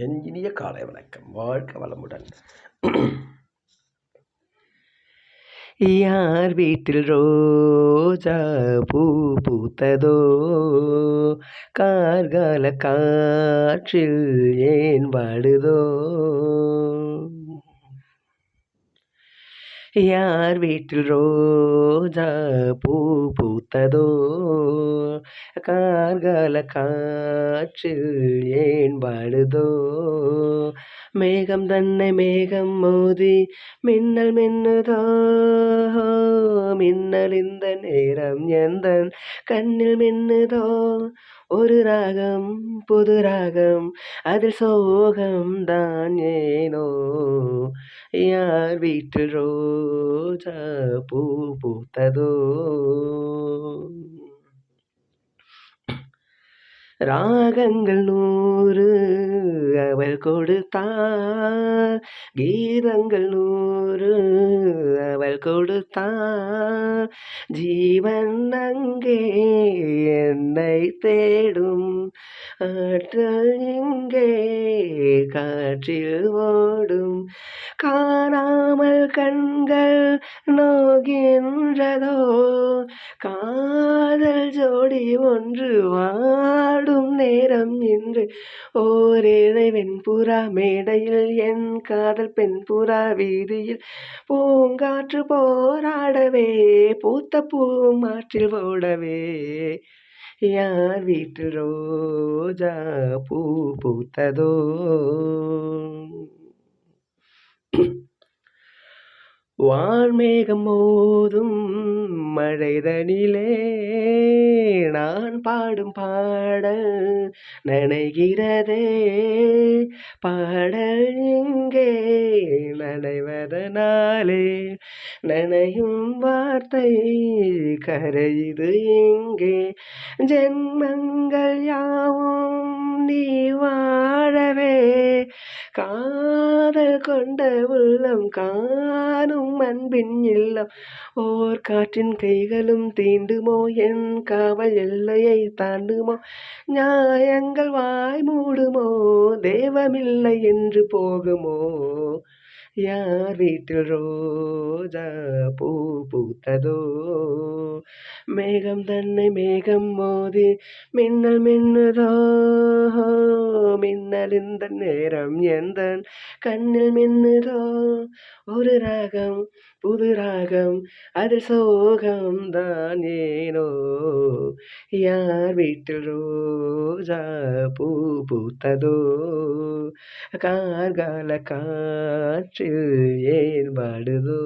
என் இனிய காலை வணக்கம். வாழ்க வளமுடன். யார் வீட்டில் ரோஜா பூ பூத்ததோ, கார்கால காற்றில் ஏன் வாடுதோ? யார் வீட்டில் ரோஜா பூ பூத்ததோ, கார்கால காற்றில் ஏன் வாடுதோ? மேகம் தன்னை மேகம் மோதி மின்னல் மின்னுதோ, மின்னல் இந்த நேரம் எந்தன் கண்ணில் மின்னுதோ? ஒரு ராகம் புது ராகம் அதில் சோகம் தான் ஏனோ? யார் வீட்டில் ரோஜா பூ பூத்ததோ? ராகங்கள் 100 அவள் கொடுத்தாள், கீதங்கள் 100 அவள் கொடுத்தாள். ஜீவன் அங்கே என்னை தேடும், ஆற்றல் இங்கே காற்றில் ஓடும். காணாமல் கண்கள் நோகின்றதோ, காதல் ஜோடி ஒன்று வாடும் நேரம் இன்று. ஓரேழை வெண்புறா மேடையில் என் காதல் பெண்புறா வீதியில் பூங்காற்று போராடவே, பூத்த பூவும் ஆற்றில் ஓடவே. யார் வீட்டு ரோஜா பூ பூத்ததோ? வான்மேகம் மோதும் மழைதனிலே நான் பாடும் பாடல் நனைகிறதே. பாடல் இங்கே நனைவதனாலே நனையும் வார்த்தை கரையுது இங்கே. ஜென்மங்கள் யாவும் நீ வாழவே, காதல் கொண்ட உள்ளம் காணும் அன்பின் இல்லம். ஓர் காற்றின் கைகளும் தீண்டுமோ, என் காவல் எல்லையை தாண்டுமோ? நியாயங்கள் வாய் மூடுமோ, தெய்வமில்லை என்று போகுமோ? யார் வீட்டில் ரோஜா பூ பூத்ததோ? மேகம் தன்னை மேகம் மோதி மின்னல் மின்னுதோ, மின்னல் இந்த நேரம் எந்தன் கண்ணில் மின்னுதோ? ஒரு ராகம் புது ராகம் அது சோகம் தான் ஏனோ? யார் வீட்டில் ரோஜா பூ பூத்ததோ, கார்கால காற்றில் ஏன் வாடுதோ?